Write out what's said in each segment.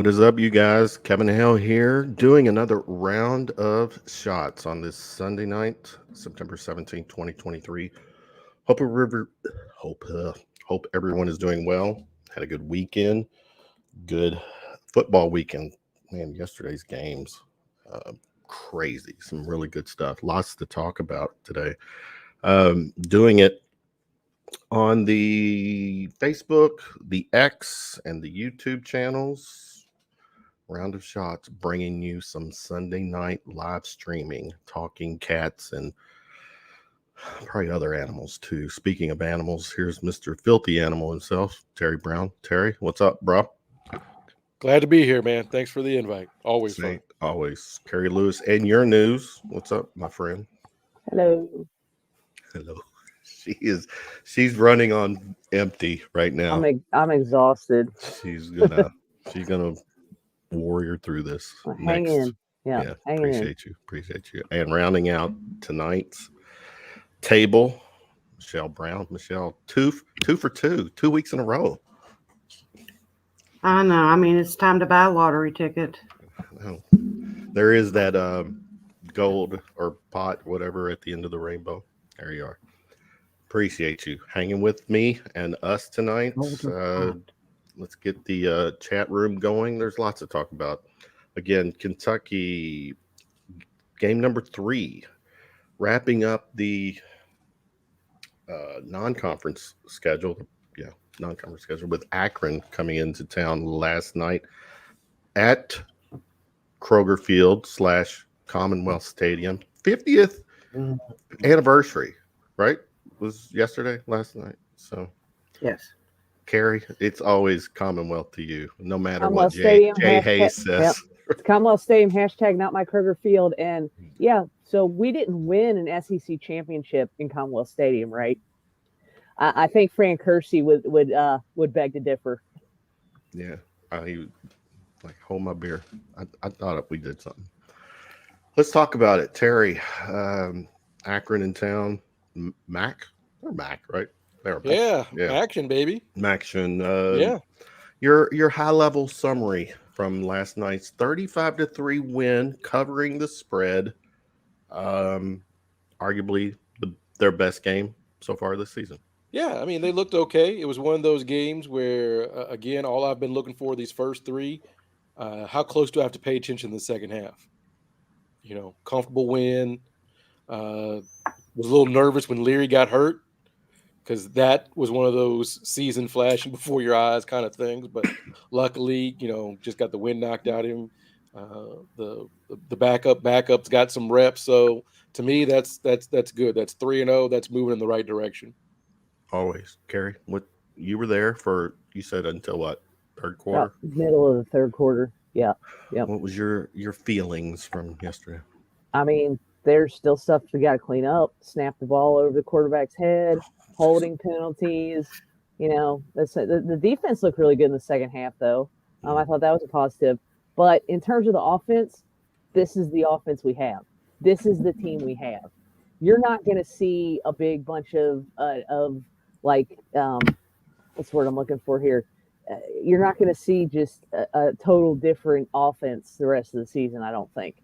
What is up, you guys? Kevin Hale here, doing another round of shots on this Sunday night, September 17th, 2023. Hope hope everyone is doing well. Had a good weekend, good football weekend. Man, yesterday's games, crazy. Some really good stuff. Lots to talk about today. Doing it on the Facebook, the X, and the YouTube channels. Round of Shots, bringing you some Sunday night live streaming, talking cats and probably other animals too. Speaking of animals, here's Mr. Filthy Animal himself, Terry Brown. Terry, what's up, bro? Glad to be here, man. Thanks for the invite. Always fun. Always. Carrie Lewis, and your news. What's up, my friend? Hello. Hello. She's running on empty right now. I'm exhausted. She's gonna warrior through this. Hang in. Yeah. Appreciate you. And rounding out tonight's table, Michele Brown. Michele, two for 2 weeks in a row. I know. I mean, it's time to buy a lottery ticket. There is that gold or pot, whatever, at the end of the rainbow. There you are. Appreciate you hanging with me and us tonight. Let's get the chat room going. There's lots to talk about. Again, Kentucky, game number 3, wrapping up the non-conference schedule. Yeah, non-conference schedule with Akron coming into town last night at Kroger Field / Commonwealth Stadium. 50th anniversary, right? Was last night. So yes. Carrie, it's always Commonwealth to you, no matter Commonwealth what Stadium, Jay Hayes says. Yep. Commonwealth Stadium, # not my Kroger Field. And yeah, so we didn't win an SEC championship in Commonwealth Stadium, right? I think Fran Kersey would beg to differ. Yeah, he would hold my beer. I thought we did something. Let's talk about it. Terry, Akron in town. Mac, right? Yeah, action, baby. Maction. Yeah. Your high level summary from last night's 35-3 win, covering the spread. Arguably their best game so far this season. Yeah, I mean, they looked okay. It was one of those games where, again, all I've been looking for these first 3, how close do I have to pay attention in the second half? Comfortable win. Was a little nervous when Leary got hurt because that was one of those season flashing before your eyes kind of things. But luckily, just got the wind knocked out of him. The backups got some reps. So to me, that's good. That's 3-0. That's moving in the right direction. Always. Carrie, what you were there for? You said until what? Third quarter? Middle of the third quarter. Yeah. What was your feelings from yesterday? I mean, there's still stuff we got to clean up. Snap the ball over the quarterback's head, holding penalties. The defense looked really good in the second half, though. I thought that was a positive. But in terms of the offense, this is the offense we have. This is the team we have. You're not going to see a big bunch of what's the word I'm looking for here? You're not going to see just a total different offense the rest of the season, I don't think.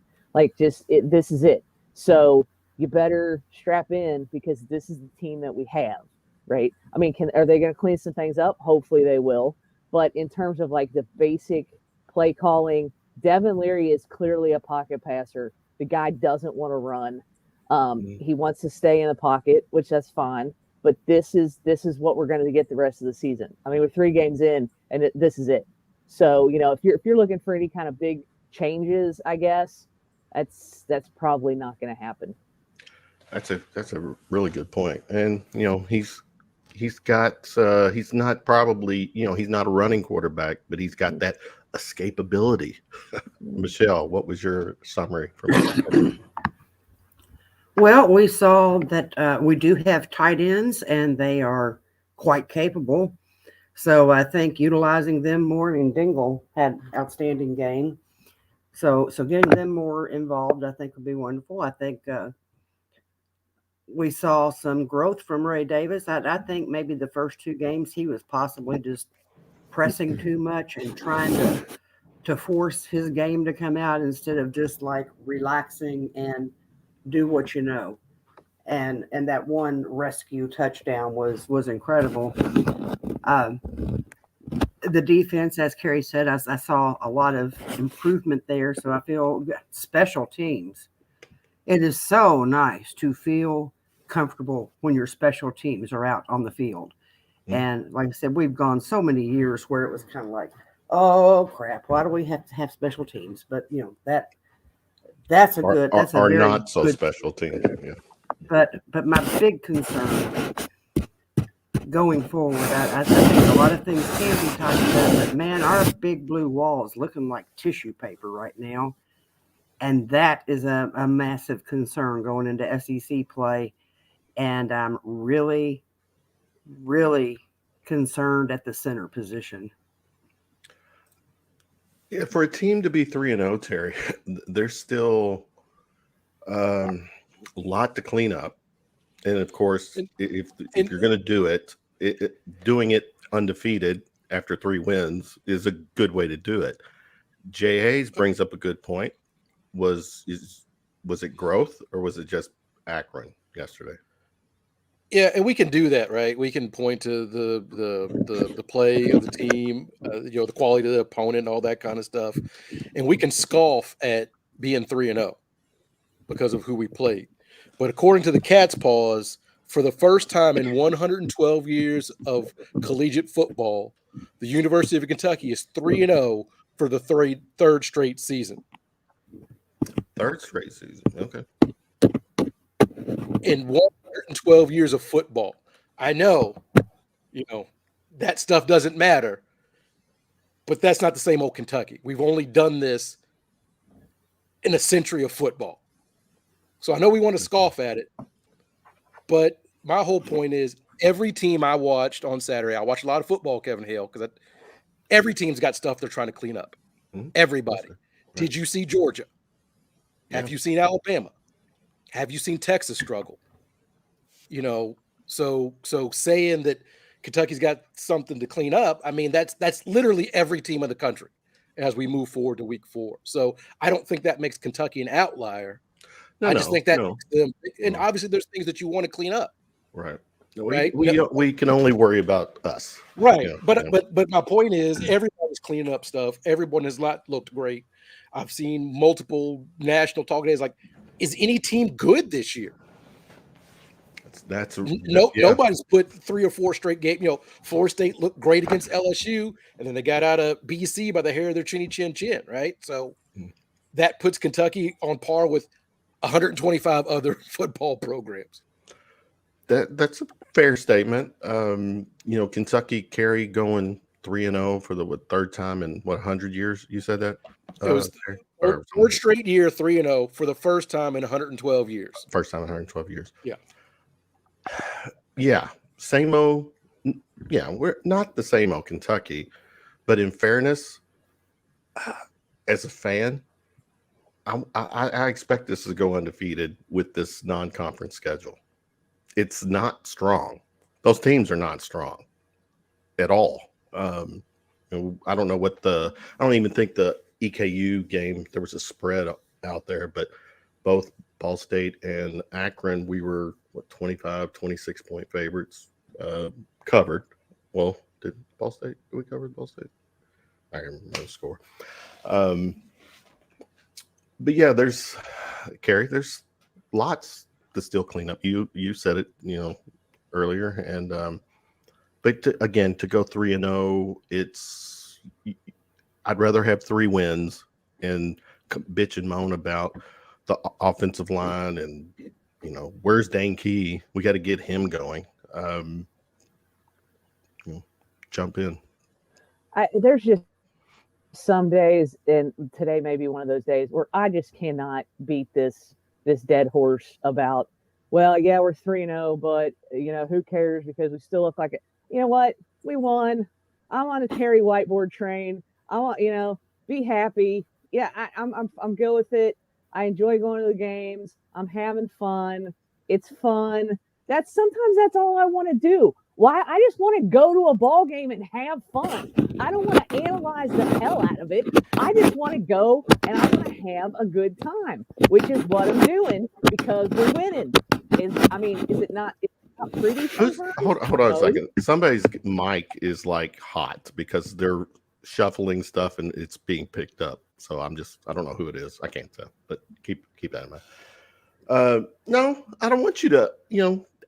This is it. So you better strap in because this is the team that we have, right? I mean, are they going to clean some things up? Hopefully they will. But in terms of the basic play calling, Devin Leary is clearly a pocket passer. The guy doesn't want to run. He wants to stay in the pocket, which that's fine. But this is what we're going to get the rest of the season. I mean, we're 3 games in, and this is it. So if you're looking for any kind of big changes, I guess that's probably not going to happen. That's a really good point. And he's not probably he's not a running quarterback, but he's got that escapability. Michele, what was your summary from? Well, we saw that we do have tight ends, and they are quite capable. So I think utilizing them more, and Dingle had outstanding game. So getting them more involved, I think, would be wonderful. I think we saw some growth from Ray Davis. I think maybe the first 2 games he was possibly just pressing too much and trying to to force his game to come out instead of just like relaxing and do what you know. And that one rescue touchdown was incredible. Um, the defense, as Carrie said, I saw a lot of improvement there. So I feel special teams. It is so nice to feel comfortable when your special teams are out on the field. And like I said, we've gone so many years where it was kind of like, oh crap, why do we have to have special teams? But you know, that's a very not so good special team. Yeah. But my big concern going forward, I think a lot of things can be tightened up, but man, our big blue wall is looking like tissue paper right now. And that is a massive concern going into SEC play. And I'm really, really concerned at the center position. Yeah, for a team to be 3-0, Terry, there's still a lot to clean up. And of course, if you're going to do it, doing it undefeated after 3 wins is a good way to do it. Jay Hayes brings up a good point. Was it growth or was it just Akron yesterday? Yeah, and we can do that, right? We can point to the play of the team, the quality of the opponent, and all that kind of stuff, and we can scoff at being 3-0 because of who we played. But according to the Cat's Paws, for the first time in 112 years of collegiate football, the University of Kentucky is 3-0 for the third straight season. Third straight season, okay. In 112 years of football. I know, that stuff doesn't matter, but that's not the same old Kentucky. We've only done this in a century of football. So I know we want to scoff at it, but my whole point is every team I watched on Saturday, I watched a lot of football, Kevin Hale, because every team's got stuff they're trying to clean up. Mm-hmm. Everybody. Right. Did you see Georgia? Yeah. Have you seen Alabama? Have you seen Texas struggle? So saying that Kentucky's got something to clean up, I mean, that's literally every team in the country as we move forward to week 4. So I don't think that makes Kentucky an outlier. I just think that makes them, and obviously there's things that you want to clean up. Right. Right. We can only worry about us. Right. But my point is everybody's cleaning up stuff. Everyone has not looked great. I've seen multiple national talk days like, is any team good this year? Nobody's put 3 or 4 straight games. Florida State looked great against LSU, and then they got out of BC by the hair of their chinny chin chin, right? So that puts Kentucky on par with 125 other football programs. That's a fair statement. Kentucky, Carrie going 3-0 for the third time in 100 years. You said that it was third straight year 3-0 for the first time in 112 years. First time in 112 years. Yeah. Yeah. Same old. Yeah, we're not the same old Kentucky, but in fairness, as a fan, I expect this to go undefeated with this non-conference schedule. It's not strong. Those teams are not strong at all. I don't know I don't even think the EKU game, there was a spread out there, but both Ball State and Akron, we were 25, 26 point favorites, covered. Well, did we cover Ball State? I can't remember the score. But yeah, there's lots to still clean up. You said it, earlier, and but to go 3-0, I'd rather have 3 wins and bitch and moan about the offensive line and where's Dane Key? We got to get him going. Jump in. There's just some days, and today may be one of those days where I just cannot beat this dead horse about, well, yeah, we're 3-0, but who cares because we still look like it. You know what? We won. I'm on a Terry whiteboard train. I want, be happy. Yeah, I'm good with it. I enjoy going to the games. I'm having fun. It's fun. Sometimes that's all I want to do. Why? I just want to go to a ball game and have fun. I don't want to analyze the hell out of it. I just want to go and I want to have a good time, which is what I'm doing because we're winning. Is it not pretty sometimes? Hold on a second. Somebody's mic is like hot because they're shuffling stuff and it's being picked up. So I don't know who it is. I can't tell, but keep that in mind. No, I don't want you to,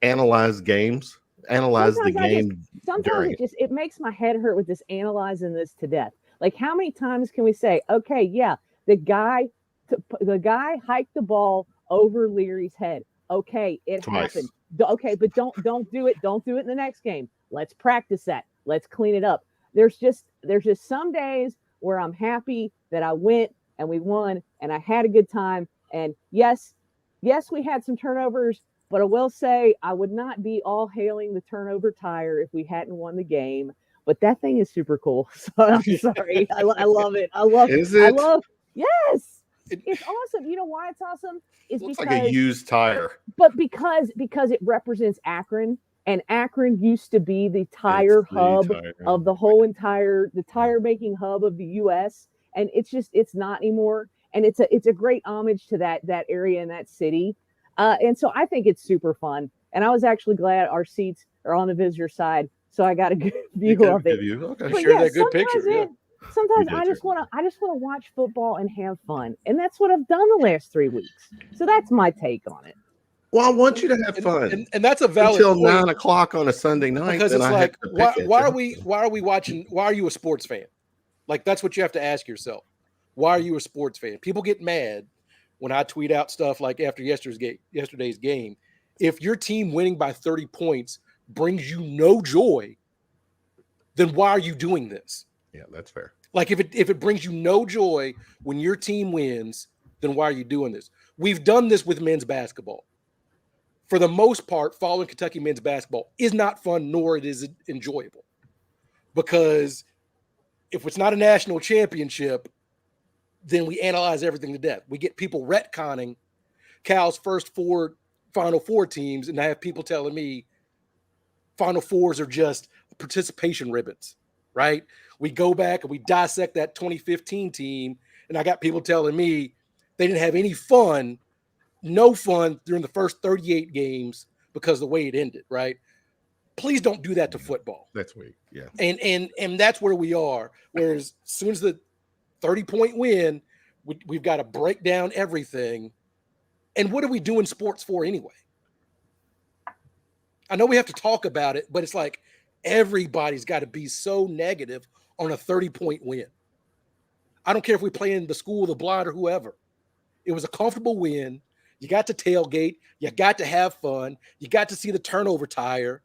analyze games. Analyze the game. Sometimes it makes my head hurt with this analyzing this to death. Like, how many times can we say, okay, yeah, the guy hiked the ball over Leary's head. Okay, it happened. Okay, but don't do it. Don't do it in the next game. Let's practice that. Let's clean it up. There's just some days where I'm happy that I went and we won and I had a good time. And yes, we had some turnovers. But I will say I would not be all hailing the turnover tire if we hadn't won the game. But that thing is super cool. So I'm sorry. I love it. Yes. It's awesome. You know why it's awesome? It looks like a used tire. But because it represents Akron. And Akron used to be the tire hub of the whole the tire making hub of the US. And it's not anymore. And it's a great homage to that area and that city. And so I think it's super fun. And I was actually glad our seats are on the visitor side, so I got a good view of it. Okay. Share that good picture. Yeah. Sometimes I just want to watch football and have fun, and that's what I've done the last 3 weeks. So that's my take on it. Well, I want you to have fun, and that's a valid until point. 9:00 on a Sunday night. Because it's like, why are we watching? Why are you a sports fan? Like, that's what you have to ask yourself. Why are you a sports fan? People get mad when I tweet out stuff like after yesterday's game. If your team winning by 30 points brings you no joy, then why are you doing this? Yeah, that's fair. Like, if it brings you no joy when your team wins, then why are you doing this? We've done this with men's basketball. For the most part, following Kentucky men's basketball is not fun, nor it is enjoyable. Because if it's not a national championship, then we analyze everything to death. We get people retconning Cal's first 4 Final Four teams, and I have people telling me Final Fours are just participation ribbons, right? We go back and we dissect that 2015 team, and I got people telling me they didn't have any fun, no fun during the first 38 games because of the way it ended, right? Please don't do that to football. That's weak, yeah. And that's where we are. Whereas as soon as the 30-point win, we've got to break down everything. And what are we doing sports for anyway? I know we have to talk about it, but it's like everybody's got to be so negative on a 30-point win. I don't care if we play in the school of the blind or whoever. It was a comfortable win. You got to tailgate. You got to have fun. You got to see the turnover tire,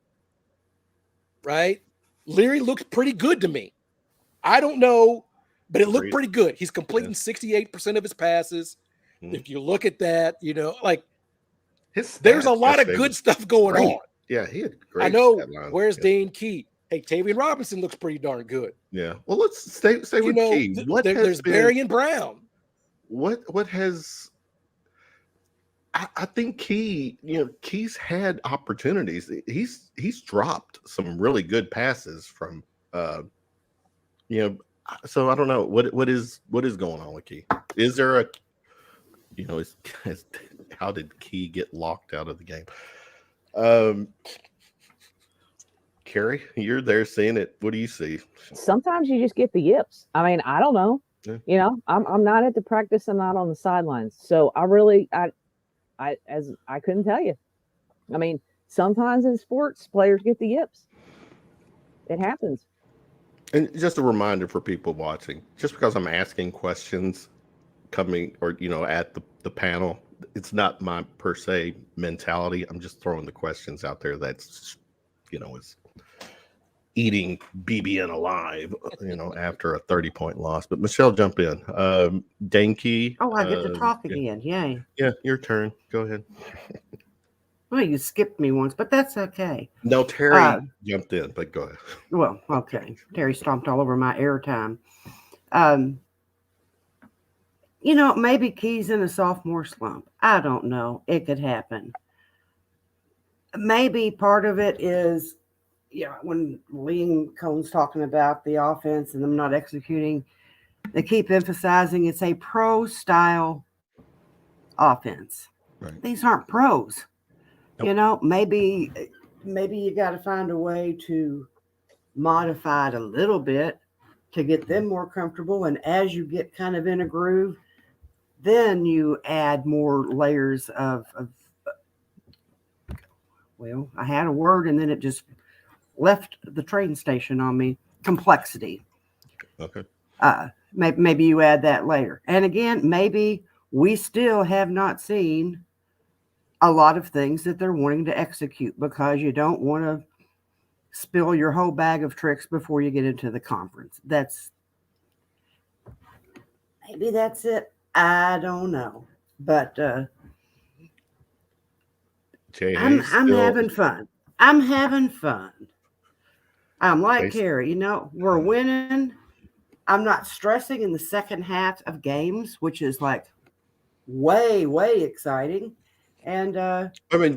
right? Leary looked pretty good to me. I don't know, but it looked pretty good. He's completing 68% of his passes. If you look at that, like there's a lot of good stuff going on. Yeah, he had great. I know. Where's Dane Key? Hey, Tavian Robinson looks pretty darn good. Yeah. Well, let's stay with Key. There's Barry and Brown. What has? I think Key. Key's had opportunities. He's dropped some really good passes from. So I don't know what is going on with Key. Is there a? How did Key get locked out of the game? Carrie, you're there seeing it. What do you see? Sometimes you just get the yips. I mean, I don't know. Yeah. I'm not at the practice. I'm not on the sidelines. So I couldn't tell you. I mean, sometimes in sports, players get the yips. It happens. And just a reminder for people watching, just because I'm asking questions coming or at the panel, it's not my per se mentality. I'm just throwing the questions out there that's is eating BBN alive after a 30-point loss. But Michele, jump in. Dane Key. I get to talk again. Yay. Yeah, your turn. Go ahead. Well, you skipped me once, but that's okay. No, Terry jumped in, but go ahead. Well, okay. Terry stomped all over my airtime. Maybe Key's in a sophomore slump. I don't know. It could happen. Maybe part of it is, when Lee Cohn's talking about the offense and them not executing, they keep emphasizing it's a pro style offense. Right. These aren't pros. Nope. Maybe you got to find a way to modify it a little bit to get them more comfortable. And as you get kind of in a groove, then you add more layers of well, I had a word and then it just left the train station on me. Complexity. Okay. Maybe you add that later. And again, maybe we still have not seen a lot of things that they're wanting to execute because you don't want to spill your whole bag of tricks before you get into the conference. Maybe that's it. I don't know. But I'm having fun. I'm having fun. I'm like Carrie, we're winning. I'm not stressing in the second half of games, which is like way, way exciting. And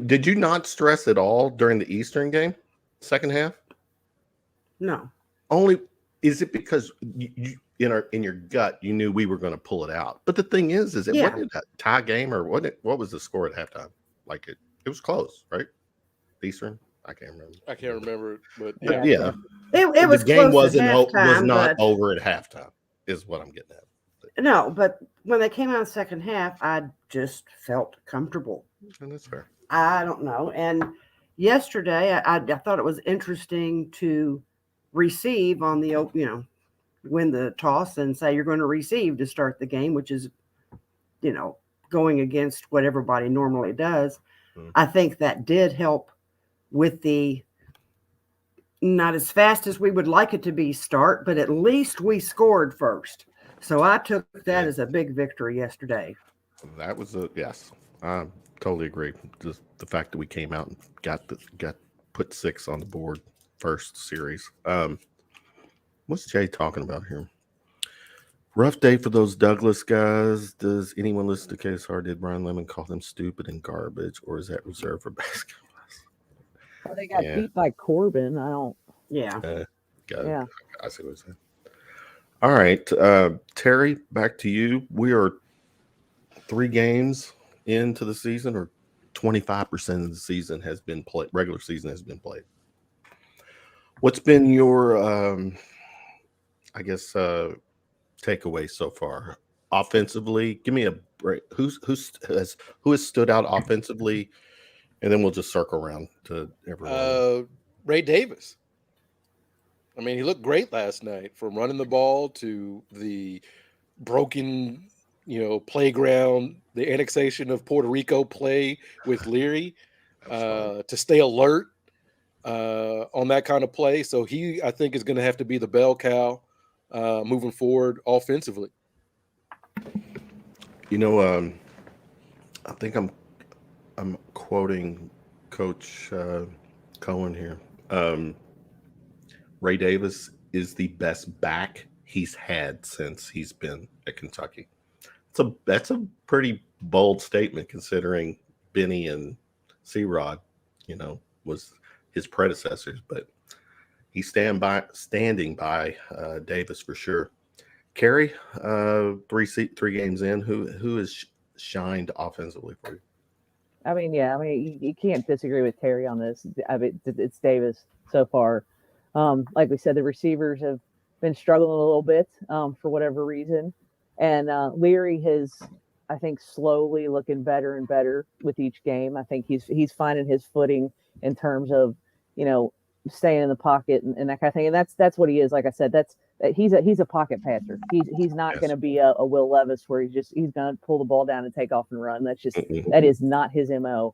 did you not stress at all during the Eastern game, second half? No. Only is it because you in your gut you knew we were going to pull it out? But the thing is it wasn't a tie game, or what was the score at halftime? Like it was close, right? Eastern, I can't remember. But yeah. It was the game close was halftime, not over at halftime, is what I'm getting at. No, but when they came out in the second half, I just felt comfortable. And that's fair. I don't know. And yesterday, I thought it was interesting to receive on the, win the toss and say you're going to receive to start the game, which is, going against what everybody normally does. Mm-hmm. I think that did help with the not as fast as we would like it to be start, but at least we scored first. So I took that as a big victory yesterday. That was yes. I totally agree. Just the fact that we came out and got put 6 on the board first series. What's Jay talking about here? Rough day for those Douglas guys. Does anyone listen to KSR? Did Brian Lemon call them stupid and garbage, or is that reserved for basketball? Well, they got beat by Corbin. I don't. Yeah. I see what you're saying. All right, Terry, back to you. We are 3 games into the season, or 25% of the season has been played. Regular season has been played. What's been your, takeaway so far? Offensively, give me a break. Who has stood out offensively, and then we'll just circle around to everyone. Ray Davis. He looked great last night, from running the ball to the broken, playground, the annexation of Puerto Rico play with Leary, to stay alert on that kind of play. So he, I think, is going to have to be the bell cow moving forward offensively. I think I'm quoting Coach Cohen here. Ray Davis is the best back he's had since he's been at Kentucky. That's a pretty bold statement, considering Benny and C-Rod, was his predecessors. But he's standing by Davis for sure. Carrie, 3 games in, who has shined offensively for you? You can't disagree with Terry on this. It's Davis so far. Like we said, the receivers have been struggling a little bit for whatever reason. And Leary has, I think, slowly looking better and better with each game. I think he's finding his footing in terms of, staying in the pocket and that kind of thing. And that's what he is. Like I said, he's a pocket passer. He's not going to be a Will Levis where he's going to pull the ball down and take off and run. That is not his MO.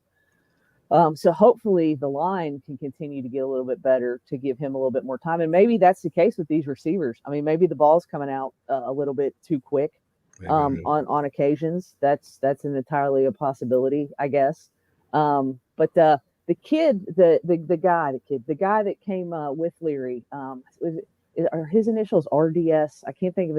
So hopefully the line can continue to get a little bit better to give him a little bit more time. And maybe that's the case with these receivers. Maybe the ball's coming out a little bit too quick on occasions. That's entirely a possibility, I guess. But the kid, the guy that came with Leary, are his initials RDS? I can't think of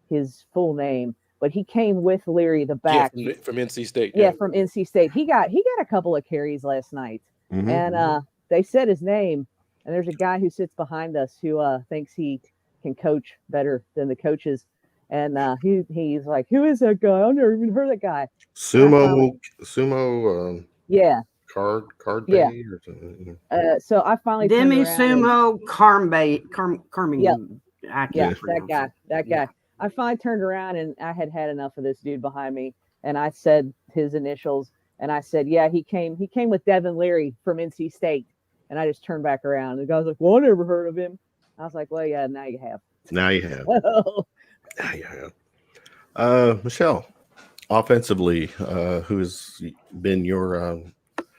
his full name. But he came with Leary, the back from NC State. Yeah, from NC State. He got a couple of carries last night, and they said his name, and there's a guy who sits behind us who thinks he can coach better than the coaches. And he's like, "Who is that guy? I've never even heard of that guy." Sumo Yeah, card yeah. bay or something. So I finally turned Demi around and Sumo Carming. Yep. I yeah, can't pronounce that it. guy. I finally turned around and I had enough of this dude behind me, and I said his initials, and I said, "Yeah, he came with Devin Leary from NC State," and I just turned back around. The guy's like, "Well, I never heard of him." I was like, "Well, yeah, now you have." Now you have. Now you have. Michele, offensively, who's been your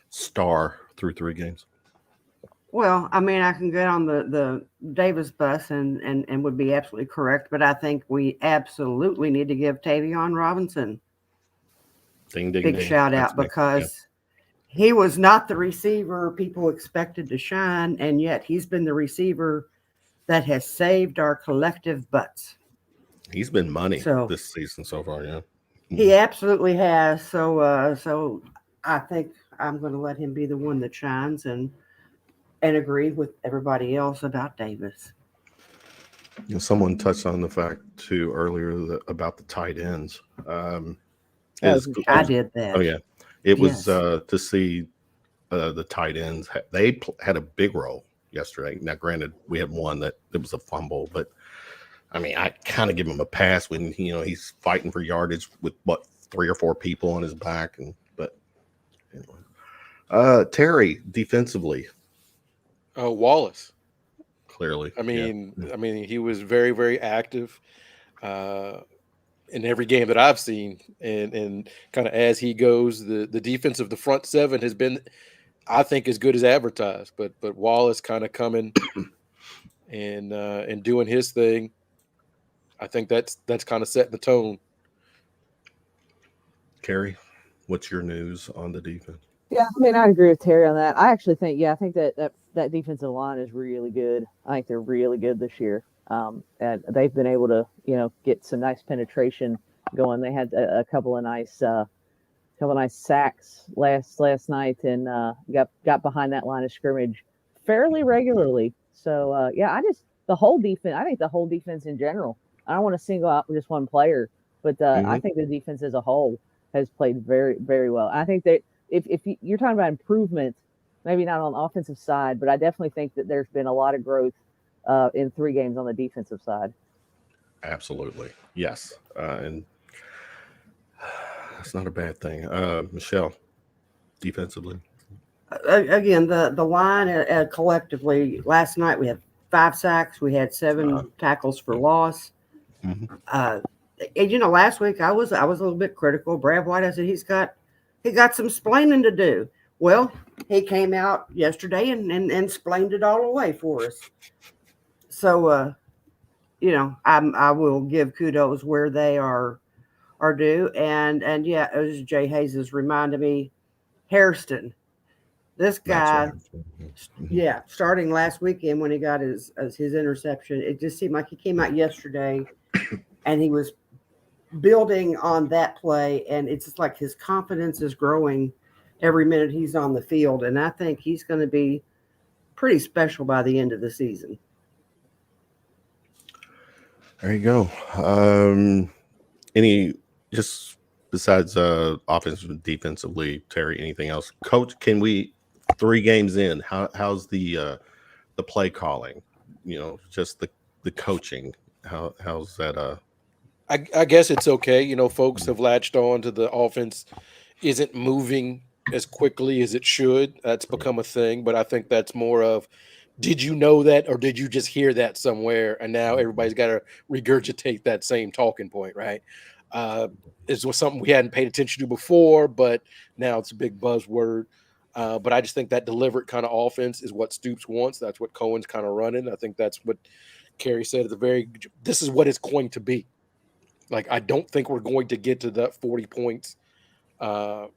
star through 3 games? Well, I mean, I can get on the Davis bus and would be absolutely correct, but I think we absolutely need to give Tavion Robinson Ding, ding, big ding. shout That's out me. because he was not the receiver people expected to shine, and yet he's been the receiver that has saved our collective butts. He's been money So this season so far, yeah. he absolutely has. So I think I'm going to let him be the one that shines and agree with everybody else about Davis. You know, someone touched on the fact too earlier about the tight ends. I did that. Oh yeah, it was Yes. to see the tight ends. They had a big role yesterday. Now, granted, we had one that it was a fumble, but I mean, I kind of give him a pass when he's fighting for yardage with 3 or 4 people on his back. But anyway, Terry defensively, Wallace. clearly. I mean, he was very, very active in every game that I've seen, and kind of as he goes, the defense of the front 7 has been, I think, as good as advertised. But Wallace kind of coming and doing his thing. I think that's kind of setting the tone. Carrie, what's your news on the defense? Yeah, I mean, I agree with Terry on that. I actually think, I think that defensive line is really good. I think they're really good this year. And they've been able to, get some nice penetration going. They had a couple of nice sacks last night, and got behind that line of scrimmage fairly regularly. So the whole defense. I think the whole defense in general. I don't want to single out just one player, but I think the defense as a whole has played very, very well. I think that if you're talking about improvement, maybe not on the offensive side, but I definitely think that there's been a lot of growth in 3 games on the defensive side. Absolutely, yes, and that's not a bad thing. Michele, defensively. Again, the line collectively last night we had 5 sacks, we had 7 tackles for loss. Mm-hmm. And last week I was a little bit critical of Brad White. I said he got some splaining to do. Well, he came out yesterday and splained it all away for us. So I will give kudos where they are due. And yeah, as Jay Hayes has reminded me, Hairston. This guy, starting last weekend when he got his interception, it just seemed like he came out yesterday and he was building on that play, and it's just like his confidence is growing every minute he's on the field, and I think he's going to be pretty special by the end of the season. There you go. Any just besides offensive, defensively, Terry? Anything else, Coach? Can we 3 games in? How's the play calling? Just the coaching. How's that? I guess it's okay. Folks have latched on to the offense isn't moving as quickly as it should. That's become a thing, but I think that's more of, did you know that, or did you just hear that somewhere? And now everybody's got to regurgitate that same talking point, right? It was something we hadn't paid attention to before, but now it's a big buzzword. But I just think that deliberate kind of offense is what Stoops wants. That's what Cohen's kind of running. I think that's what Carrie said at this is what it's going to be. Like, I don't think we're going to get to that 40 points. I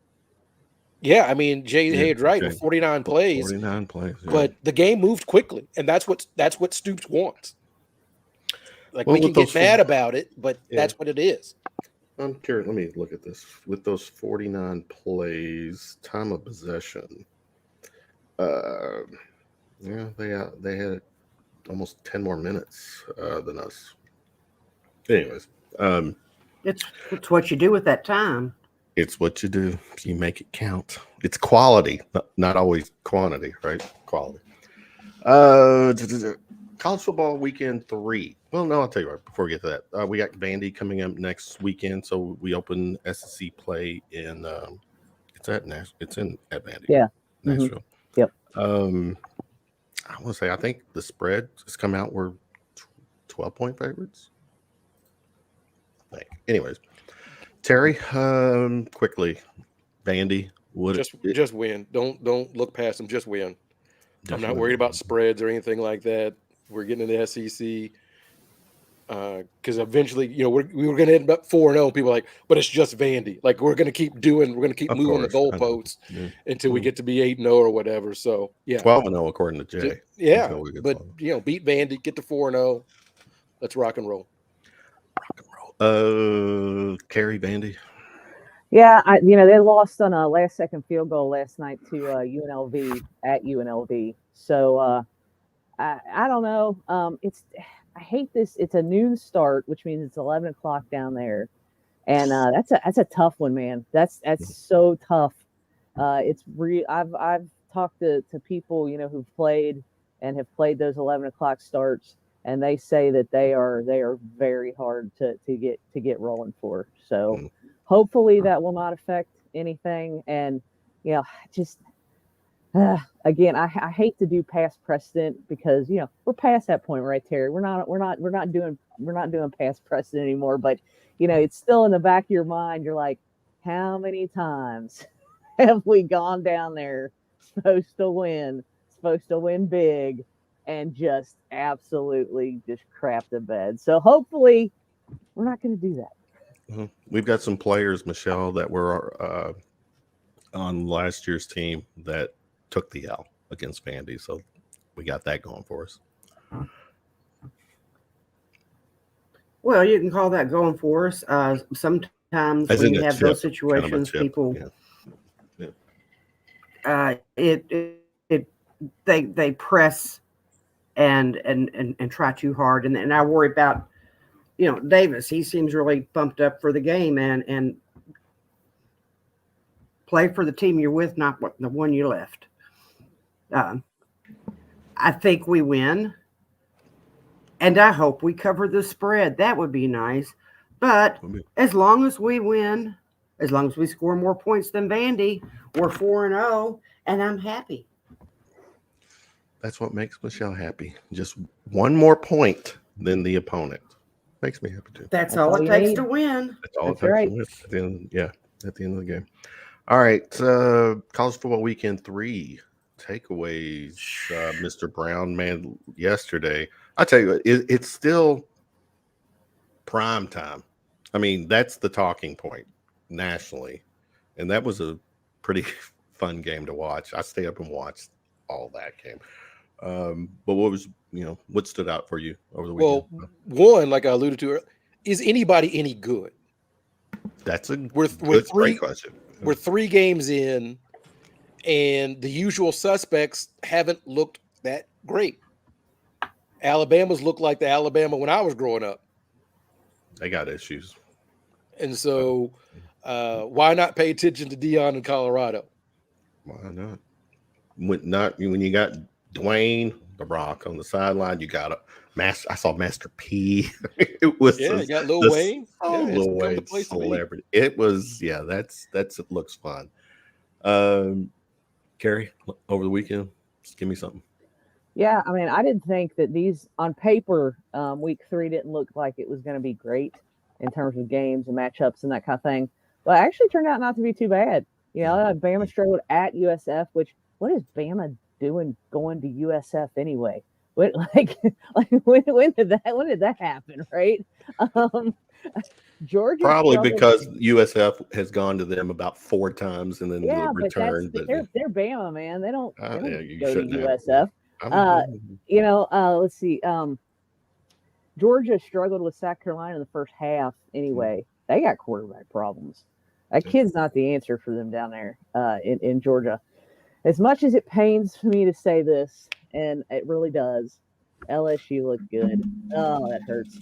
mean, Jay Hayes right with 49 plays. 49 plays. Yeah. But the game moved quickly, and that's what Stoops wants. Like, we can get mad about it, but that's what it is. I'm curious. Let me look at this. With those 49 plays, time of possession, Yeah, they had almost 10 more minutes than us. Anyways, It's what you do with that time. it's what you do. You make it count. It's quality, not always quantity, right? Quality. College football weekend 3. Well, no, I'll tell you what. Before we get to that, we got Vandy coming up next weekend. So we open SEC play in. It's at Vandy. Yeah. Nashville. Yep. I want to say I think the spread has come out. We're 12-point favorites. I think. Anyways, Terry, quickly, Vandy. Just win. Don't look past them. Just win. I'm not worried about spreads or anything like that. We're getting into the SEC because eventually, we were going to end up 4-0. People are like, but it's just Vandy. Like we're going to keep moving the goalposts until we get to be 8-0 or whatever. So yeah, 12-0 according to Jay. But beat Vandy, get to 4-0. Let's rock and roll. Carrie, Vandy. Yeah, they lost on a last-second field goal last night to UNLV at UNLV. So I don't know. I hate this. It's a noon start, which means it's 11 o'clock down there, and that's a tough one, man. That's so tough. It's real. I've talked to people who've played and have played those 11 o'clock starts, and they say that they are very hard to get rolling for. So. Hopefully that will not affect anything. And, just again, I hate to do past precedent because, we're past that point, right, Terry? We're not doing past precedent anymore. But, it's still in the back of your mind. You're like, how many times have we gone down there supposed to win big and just absolutely just crap the bed? So hopefully we're not going to do that. We've got some players, Michele, that were on last year's team that took the L against Vandy. So we got that going for us. Well, you can call that going for us. Sometimes when you have those situations, people, they press and try too hard, and I worry about. Davis, he seems really pumped up for the game and play for the team you're with, not the one you left. I think we win, and I hope we cover the spread. That would be nice. But as long as we win, as long as we score more points than Vandy, we're 4-0, and I'm happy. That's what makes Michele happy. Just one more point than the opponent. Makes me happy too. That's all it takes to win. That's all it takes to win at the end of the game. All right. College football weekend 3 takeaways. Mr. Brown, man, yesterday. I tell you, it's still prime time. I mean, that's the talking point nationally. And that was a pretty fun game to watch. I stayed up and watched all that game. But what stood out for you over the weekend? Well, one, like I alluded to, is anybody any good? That's a great question. We're 3 games in, and the usual suspects haven't looked that great. Alabama's looked like the Alabama when I was growing up. They got issues. And so why not pay attention to Deion in Colorado? Why not? When you got Dwayne the Rock on the sideline, you got I saw Master P. It was you got Lil Wayne. Lil Wayne celebrity. It was it looks fun. Carrie, over the weekend, just give me something. Yeah, I mean, I didn't think that these on paper, week 3 didn't look like it was going to be great in terms of games and matchups and that kind of thing. But it actually turned out not to be too bad. Bama struggled at USF, which what is Bama doing going to USF anyway? When did that happen, right? Georgia probably because USF has gone to them about 4 times and then returned. But they're Bama, man. They don't go to USF. Let's see. Georgia struggled with South Carolina in the first half. Anyway, they got quarterback problems. That kid's not the answer for them down there in Georgia. As much as it pains me to say this, and it really does. LSU looked good. Oh, that hurts.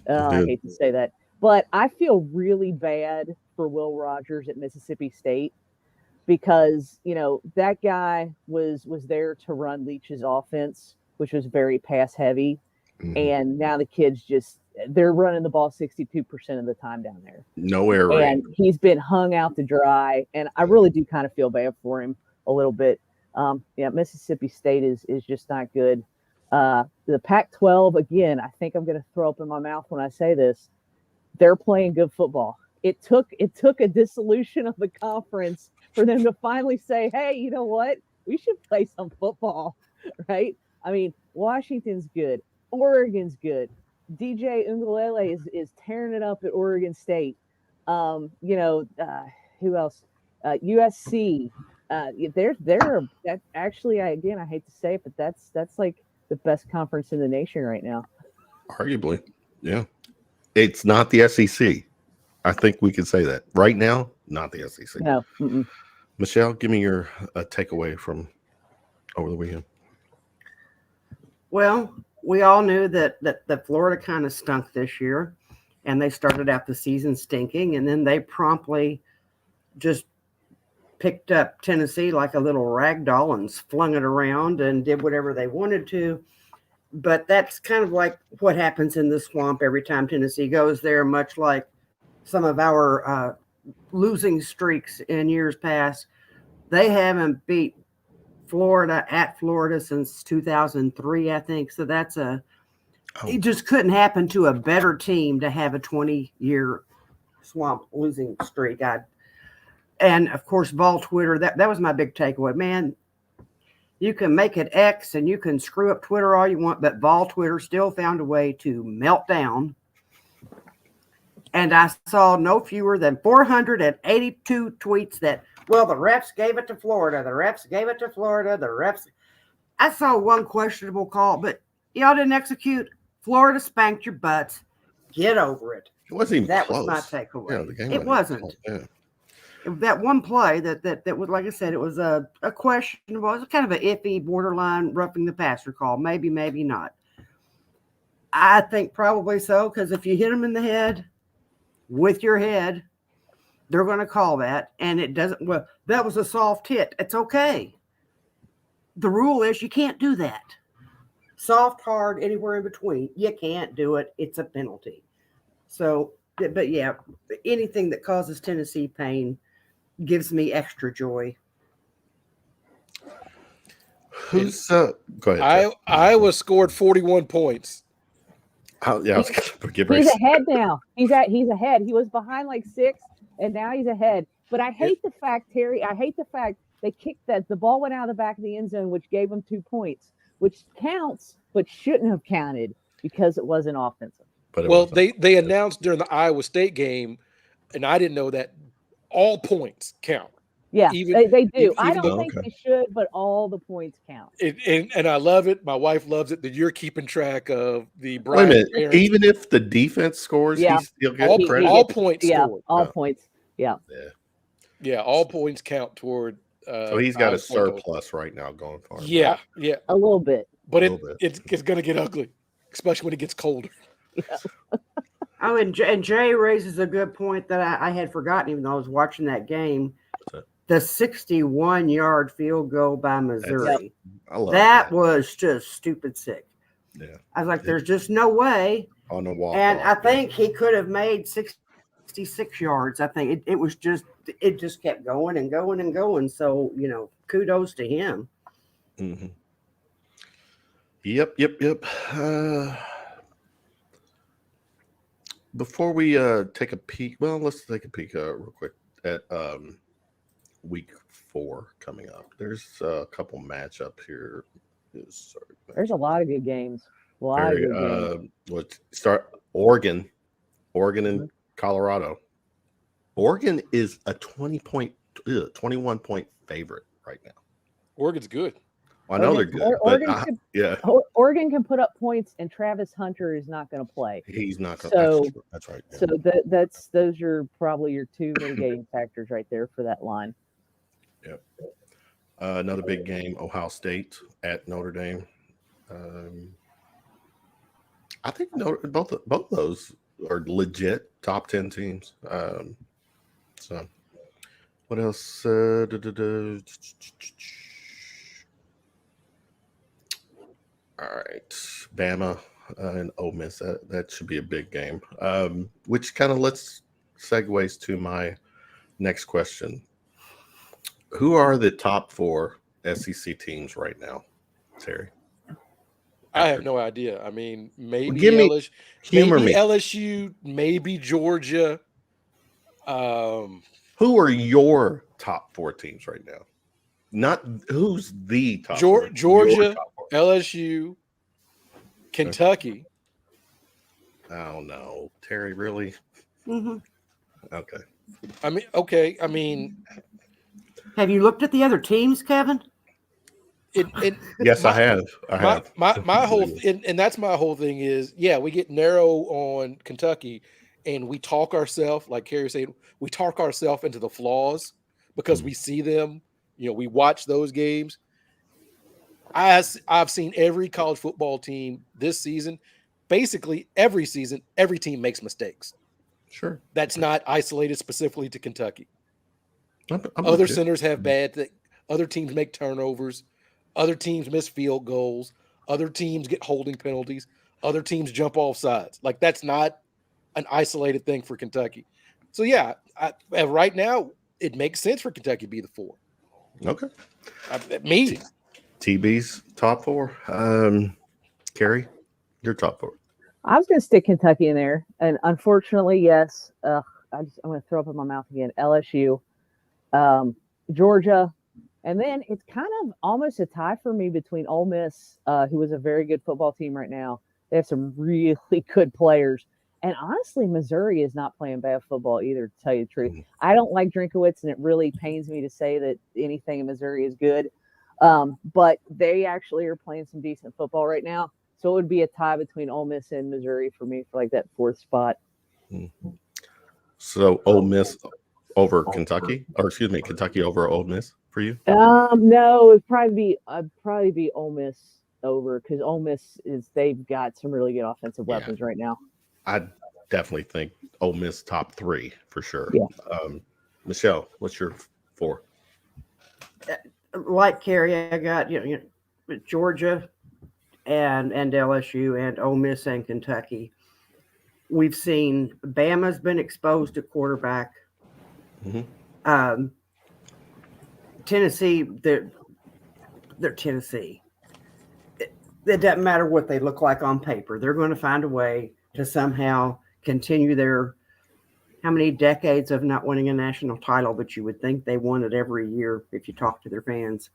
Oh, I hate to say that, but I feel really bad for Will Rogers at Mississippi State because that guy was there to run Leach's offense, which was very pass heavy, and now the kids they're running the ball 62% of the time down there. No air raid. And he's been hung out to dry, and I really do kind of feel bad for him a little bit. Mississippi State is just not good. The Pac-12, again, I think I'm going to throw up in my mouth when I say this. They're playing good football. It took a dissolution of the conference for them to finally say, hey, you know what? We should play some football, right? I mean, Washington's good. Oregon's good. DJ Uiagalelei is tearing it up at Oregon State. Who else? USC. That actually, I hate to say it, but that's like the best conference in the nation right now. Arguably, yeah. It's not the SEC. I think we can say that right now. Not the SEC. No. Michele, give me your takeaway from over the weekend. Well, we all knew that Florida kind of stunk this year, and they started out the season stinking, and then they promptly just picked up Tennessee like a little rag doll and flung it around and did whatever they wanted to. But that's kind of like what happens in the swamp every time Tennessee goes there, much like some of our losing streaks in years past. They haven't beat Florida at Florida since 2003, I think. So that's it just couldn't happen to a better team to have a 20-year swamp losing streak. And of course, Vol Twitter, that was my big takeaway. Man, you can make it X and you can screw up Twitter all you want, but Vol Twitter still found a way to melt down. And I saw no fewer than 482 tweets that, well, the refs gave it to Florida. The refs gave it to Florida. The refs. I saw one questionable call, but y'all didn't execute. Florida spanked your butts. Get over it. It wasn't even that close. was my takeaway. Yeah, the game it wasn't. Yeah. That one play that was, like I said, it was a questionable, it was kind of an iffy, borderline roughing the passer call. Maybe, maybe not. I think probably so, because if you hit them in the head with your head, they're going to call that. And it doesn't, well, that was a soft hit. It's okay. The rule is you can't do that. Soft, hard, anywhere in between. You can't do it. It's a penalty. So, but yeah, anything that causes Tennessee pain gives me extra joy. Who's go ahead? Iowa scored 41 points. I was he's ahead now. He's ahead. He was behind like 6, and now he's ahead. But I hate the fact, Terry. I hate the fact they kicked the ball went out of the back of the end zone, which gave them 2 points, which counts, but shouldn't have counted because it wasn't offensive. But they announced during the Iowa State game, and I didn't know that all points count. Yeah, they do. I don't think they should, but all the points count. And I love it. My wife loves it that you're keeping track of the Wait a minute. Even if the defense scores, he's still getting credit. All points scored. All points. Yeah. Yeah, all points count toward. So he's got a surplus right now going for him. Yeah. A little bit. But it's going to get ugly, especially when it gets colder. Yeah. Oh, and Jay raises a good point that I had forgotten, even though I was watching that game. The 61-yard field goal by Missouri. That was just stupid sick. Yeah. I was like, there's just no way. On the wall. And I think he could have made 66 yards. I think it just kept going and going and going. So, kudos to him. Mm-hmm. Yep. Before we take a peek, let's take a peek real quick at week 4 coming up. There's a couple matchups here. There's a lot of good games. Let's start Oregon and Colorado. Oregon is a 21 point favorite right now. Oregon's good. I know they're good. Oregon can put up points, and Travis Hunter is not going to play. He's not going to. That's right. Yeah. So those are probably your 2 mitigating factors right there for that line. Yep. Another big game, Ohio State at Notre Dame. I think both of those are legit top 10 teams. So, what else? All right, Bama and Ole Miss. That should be a big game. Which kind of segues to my next question. Who are the top 4 SEC teams right now, Terry? I have no idea. I mean, maybe Give me- LSU, humor maybe me. LSU, maybe Georgia. Who are your top 4 teams right now? Not who's the top 4? Georgia, Your top 4. LSU, Kentucky. Oh no, Terry, really? Mm-hmm. Okay. I mean, Have you looked at the other teams, Kevin? Yes, I have. My whole and that's my whole thing is, yeah, we get narrow on Kentucky, and we talk ourselves, like Carrie said, we talk ourselves into the flaws because we see them. We watch those games. I've seen every college football team this season. Basically, every season, every team makes mistakes. Sure. That's not isolated specifically to Kentucky. I'm Other centers have bad things. Other teams make turnovers. Other teams miss field goals. Other teams get holding penalties. Other teams jump off sides. Like, that's not an isolated thing for Kentucky. So, yeah, right now, it makes sense for Kentucky to be the 4. Okay. Me. TB's top 4. Carrie, your top 4. I was going to stick Kentucky in there, and unfortunately, yes. I'm going to throw up in my mouth again. LSU, Georgia, and then it's kind of almost a tie for me between Ole Miss, who is a very good football team right now. They have some really good players, and honestly, Missouri is not playing bad football either. To tell you the truth, I don't like Drinkowitz, and it really pains me to say that anything in Missouri is good. But they actually are playing some decent football right now. So it would be a tie between Ole Miss and Missouri for me for like that 4th spot. So Ole Miss over Kentucky, or excuse me, Kentucky over Ole Miss for you? No, I'd probably be Ole Miss over, because Ole Miss they've got some really good offensive weapons right now. I definitely think Ole Miss top 3 for sure. Yeah. Michele, what's your 4? Like Carrie, I got Georgia and LSU and Ole Miss and Kentucky. We've seen Bama's been exposed to quarterback. Mm-hmm. Tennessee, they're Tennessee. It doesn't matter what they look like on paper. They're going to find a way to somehow continue their how many decades of not winning a national title, but you would think they won it every year if you talk to their fans.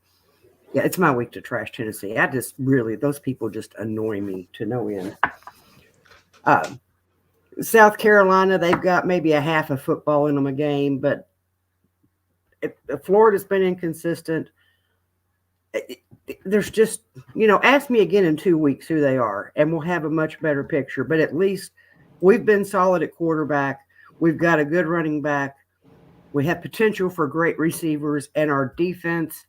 Yeah, it's my week to trash Tennessee. Those people just annoy me to no end. South Carolina, they've got maybe a half of football in them a game, but Florida's been inconsistent. There's just, ask me again in 2 weeks who they are, and we'll have a much better picture. But at least we've been solid at quarterback. We've got a good running back. We have potential for great receivers, and our defense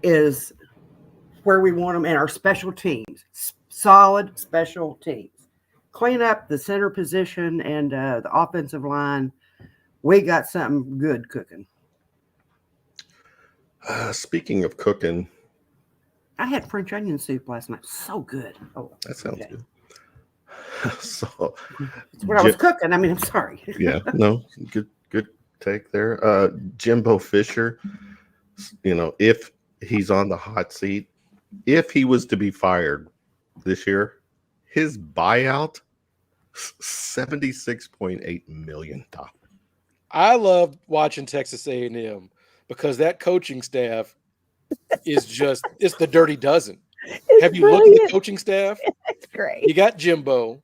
is where we want them, and our special teams, solid special teams. Clean up the center position and the offensive line. We got something good cooking. Speaking of cooking, I had French onion soup last night. So good. Oh, that sounds good. So it's what I was cooking. I mean, I'm sorry. Yeah, no, good take there. Jimbo Fisher, if he's on the hot seat, if he was to be fired this year, his buyout, $76.8 million. I love watching Texas A&M because that coaching staff is it's the dirty dozen. Have you looked at the coaching staff? It's great. You got Jimbo.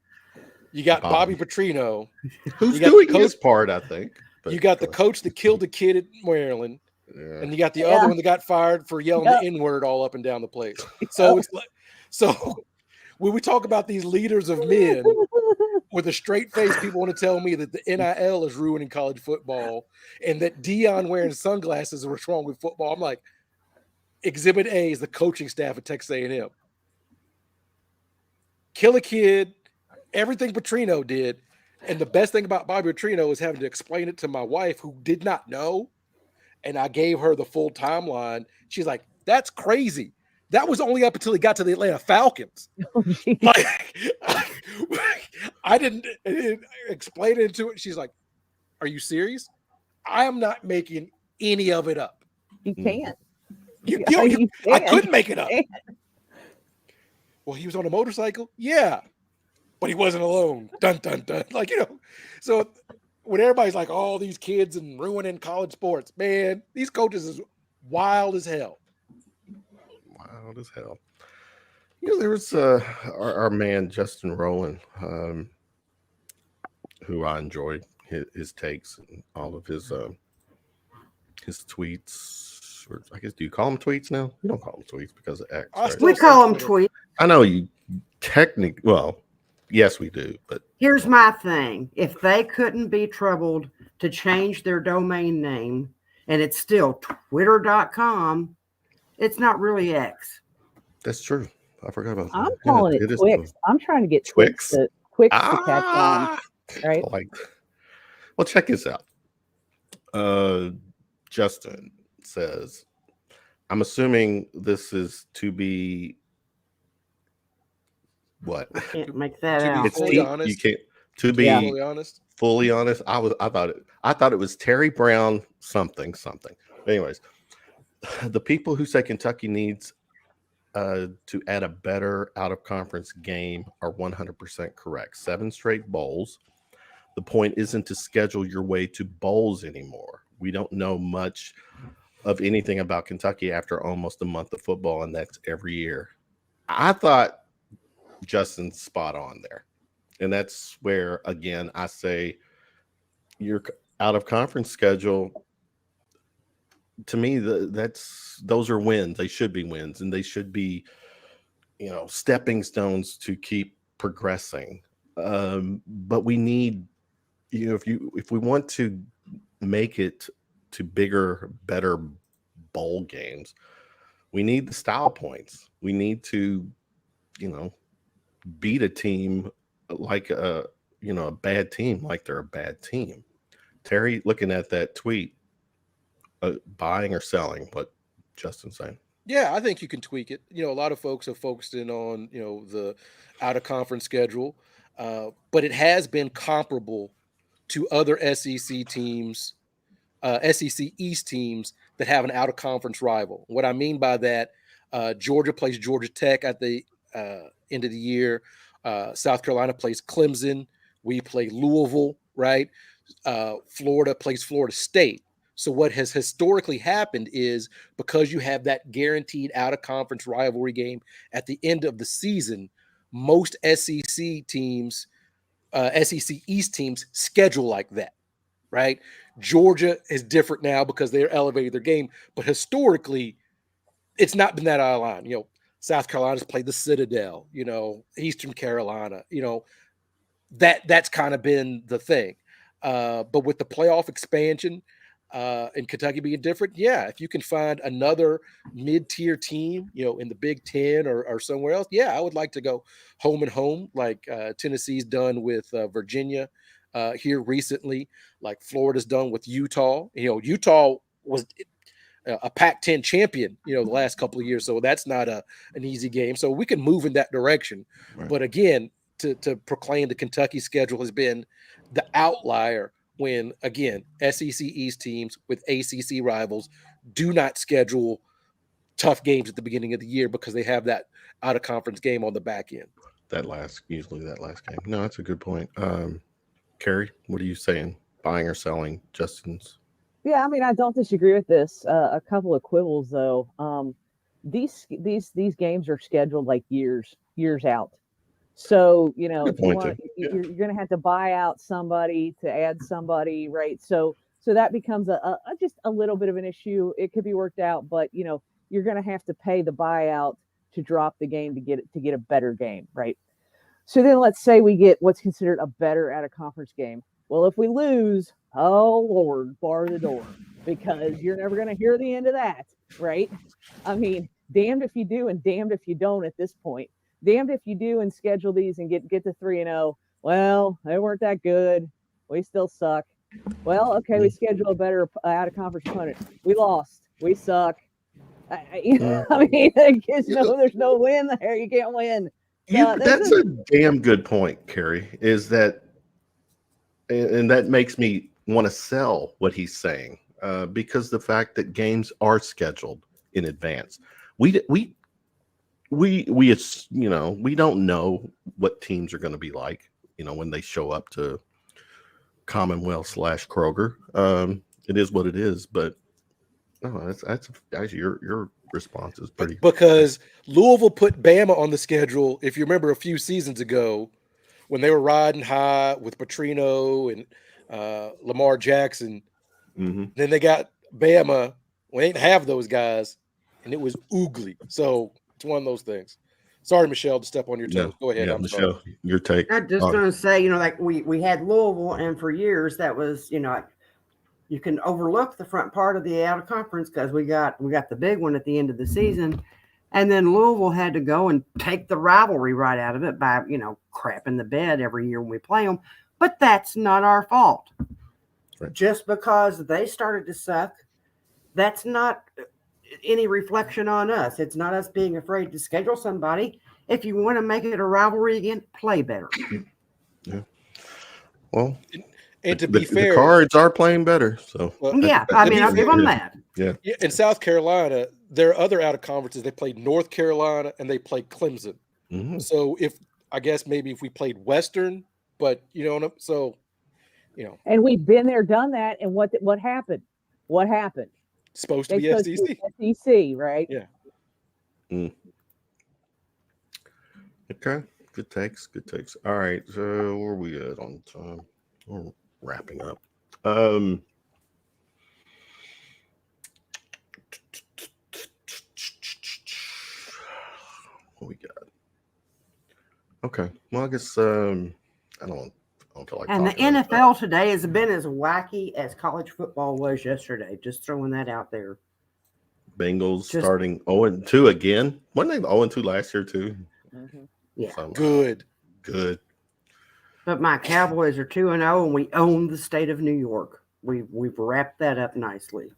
You got Bobby Petrino. Who's doing his part, I think. You got the coach that killed the kid at Maryland. Yeah. And you got the other one that got fired for yelling the N-word all up and down the place. So it's like, when we talk about these leaders of men with a straight face, people want to tell me that the NIL is ruining college football and that Deion wearing sunglasses is what's wrong with football. I'm like, Exhibit A is the coaching staff at Texas A&M. Kill a kid, everything Petrino did. And the best thing about Bobby Petrino is having to explain it to my wife who did not know. And I gave her the full timeline. She's like, that's crazy. That was only up until he got to the Atlanta Falcons. Like, I didn't explain it to it. She's like, are you serious? I am not making any of it up. You can't. I couldn't make it up. Well, he was on a motorcycle. Yeah. But he wasn't alone. Dun, dun, dun. Like, so when everybody's like, oh, these kids and ruining college sports, man, these coaches is wild as hell. Wild as hell. There was our man, Justin Rowland, who I enjoyed his takes and all of his tweets. Or I guess, do you call them tweets now? You don't call them tweets because of X. Right? We call them tweets. I know you technically, well, yes, we do. But here's my thing. If they couldn't be troubled to change their domain name and it's still twitter.com, it's not really X. That's true. I forgot about that. I'm calling it Twix. I'm trying to get Twix to catch on. Right. Well, check this out. Justin says, I'm assuming this is to be what? I can't make that out. It's fully honest. You can't to be fully honest. Fully honest. I thought it was Terry Brown something. Anyways, the people who say Kentucky needs to add a better out-of-conference game are 100% correct. 7 straight bowls. The point isn't to schedule your way to bowls anymore. We don't know much of anything about Kentucky after almost a month of football, and that's every year. I thought Justin's spot on there. And that's where, again, I say your out-of-conference schedule, to me, those are wins. They should be wins, and they should be, stepping stones to keep progressing. But we need, if we want to make it to bigger, better bowl games, we need the style points. We need to, beat a team like a bad team, like they're a bad team. Terry, looking at that tweet. Buying or selling, what Justin's saying. Yeah, I think you can tweak it. A lot of folks have focused in on, the out of conference schedule, but it has been comparable to other SEC teams, SEC East teams that have an out of conference rival. What I mean by that, Georgia plays Georgia Tech at the end of the year. South Carolina plays Clemson. We play Louisville, right? Florida plays Florida State. So what has historically happened is because you have that guaranteed out-of-conference rivalry game at the end of the season, most SEC teams, SEC East teams schedule like that, right? Georgia is different now because they're elevating their game, but historically, it's not been that out of line. South Carolina's played the Citadel, Eastern Carolina, that's kind of been the thing. But with the playoff expansion, and Kentucky being different, if you can find another mid-tier team, in the Big Ten or somewhere else, I would like to go home and home like Tennessee's done with Virginia here recently, like Florida's done with Utah. Utah was a Pac-10 champion, the last couple of years, so that's not an easy game. So we can move in that direction. Right. But again, to proclaim the Kentucky schedule has been the outlier when, again, SEC East teams with ACC rivals do not schedule tough games at the beginning of the year because they have that out-of-conference game on the back end. Usually that last game. No, that's a good point. Carrie, what are you saying? Buying or selling Justin's? Yeah, I don't disagree with this. A couple of quibbles, though. These games are scheduled like years out. So, if you want, you're going to have to buy out somebody to add somebody, right? So that becomes just a little bit of an issue. It could be worked out, but you're going to have to pay the buyout to drop the game to get a better game, right? So then let's say we get what's considered a better out of conference game. Well, if we lose, oh Lord, bar the door, because you're never going to hear the end of that, right? I mean, damned if you do and damned if you don't at this point. Damned if you do and schedule these and get to 3-0. Well, they weren't that good. We still suck. Well, okay, we schedule a better out of conference opponent. We lost. We suck. I mean, there's no win there. You can't win. So That's a damn good point, Carrie. Is that, and that makes me want to sell what he's saying, because the fact that games are scheduled in advance, we don't know what teams are going to be like, when they show up to Commonwealth / Kroger. It is what it is, but no, that's your response is pretty, because Louisville put Bama on the schedule. If you remember a few seasons ago, when they were riding high with Petrino and Lamar Jackson, then they got Bama. We didn't have those guys, and it was oogly. So it's one of those things. Sorry, Michele, to step on your toes. Go ahead. Yeah, Michele, your take. I'm just going to say, like we had Louisville, and for years that was, like, you can overlook the front part of the out of conference because we got the big one at the end of the season, and then Louisville had to go and take the rivalry right out of it by crapping the bed every year when we play them. But that's not our fault. Right. Just because they started to suck, that's not any reflection on us. It's not us being afraid to schedule somebody. If you want to make it a rivalry again, play better. Yeah. Well, and to be fair, the Cards are playing better. So yeah, I mean, I'll give them that. Yeah. In South Carolina, there are other out of conferences. They played North Carolina and they played Clemson. So if we played Western, but and we've been there, done that, and what happened? What happened? Supposed to be SEC. SEC, right? Yeah. Okay. Good takes. All right. So where are we at on time? We're wrapping up. What we got? Okay. Well, I guess I don't feel like. And the NFL today has been as wacky as college football was yesterday. Just throwing that out there. Bengals starting 0-2 again. Wasn't they 0-2 last year too? Yeah. So, Good. But my Cowboys are 2-0, and we own the state of New York. We've wrapped that up nicely.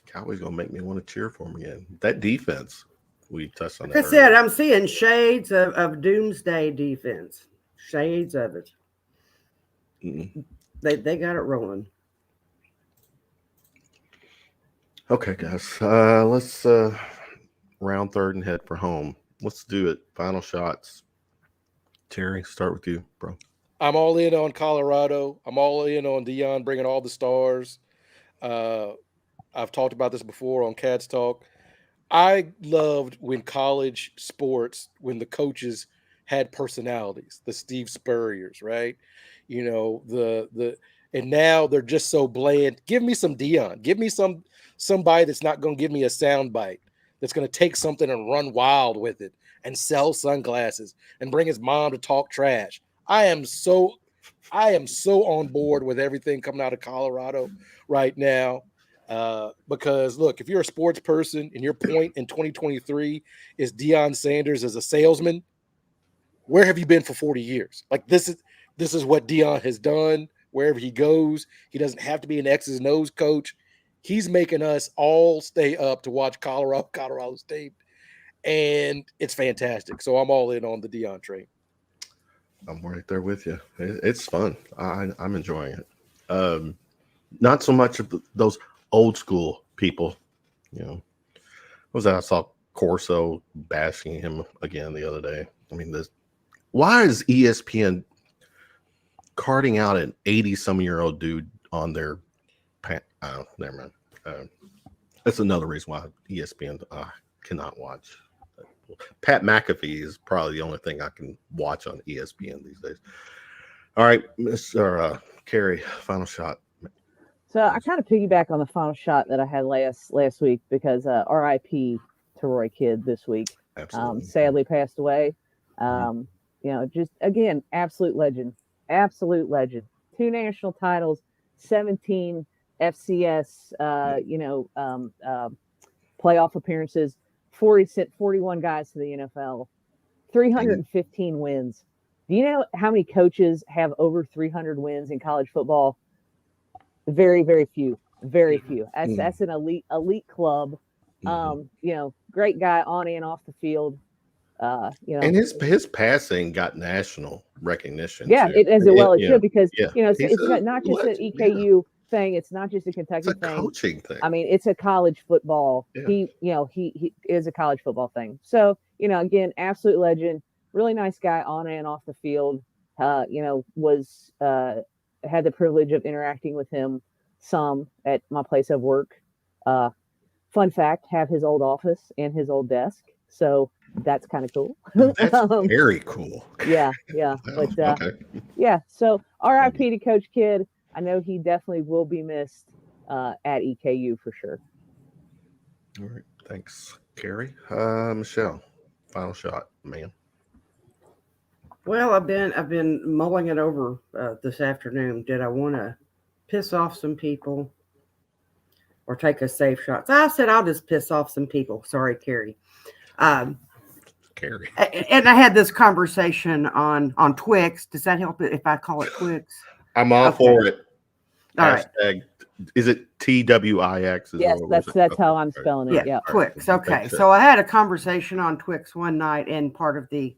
Cowboys gonna make me want to cheer for them again. That defense, we touched on. Like I said, I'm seeing shades of doomsday defense. Shades of it. They got it rolling. Okay, guys. Let's round third and head for home. Let's do it. Final shots. Terry, start with you, bro. I'm all in on Colorado. I'm all in on Deion bringing all the stars. I've talked about this before on Cats Talk. I loved when college sports, when the coaches had personalities, the Steve Spurriers, right? And now they're just so bland. Give me some Deion. Give me somebody that's not going to give me a sound bite, that's going to take something and run wild with it and sell sunglasses and bring his mom to talk trash. I am so on board with everything coming out of Colorado right now. Because look, if you're a sports person and your point in 2023 is Deion Sanders as a salesman, where have you been for 40 years? Like this is what Deion has done. Wherever he goes, he doesn't have to be an X's and O's coach. He's making us all stay up to watch Colorado State, and it's fantastic. So I'm all in on the Deion train. I'm right there with you. It's fun. I'm enjoying it. Not so much of those old school people. What was that? I saw Corso bashing him again the other day. I mean, why is ESPN carting out an 80-some-year-old dude on their never mind. That's another reason why ESPN cannot watch. Pat McAfee is probably the only thing I can watch on ESPN these days. All right, Mr. Carrie, final shot. So I kind of piggyback on the final shot that I had last week because RIP to Roy Kidd this week. Absolutely. Sadly passed away. Just again, absolute legend. 2 national titles, 17 FCS, playoff appearances, 41 guys to the NFL, 315 wins. Do you know how many coaches have over 300 wins in college football? Very, very few. Very few. That's an elite club. Great guy on and off the field. And his passing got national recognition. Yeah, too. it should, because it's not just an legend, EKU thing. It's not just a Kentucky it's a thing. coaching thing. I mean, it's a college football. Yeah. He is a college football thing. So, again, absolute legend, really nice guy on and off the field. Was had the privilege of interacting with him some at my place of work. Fun fact, have his old office and his old desk. So that's kind of cool. That's very cool. Yeah. Wow, But okay. yeah, so RIP to Coach Kidd. I know he definitely will be missed at EKU for sure. All right. Thanks, Carrie. Michele, final shot, man. Well, I've been mulling it over this afternoon. Did I want to piss off some people or take a safe shot? So I said I'll just piss off some people. Sorry, Carrie. Carrie. And I had this conversation on Twix. Does that help if I call it Twix? I'm all for it. All right. Hashtag, is it TWIX? Yes, that's how I'm spelling it. Yeah. Twix. Okay. So I had a conversation on Twix one night, and part of the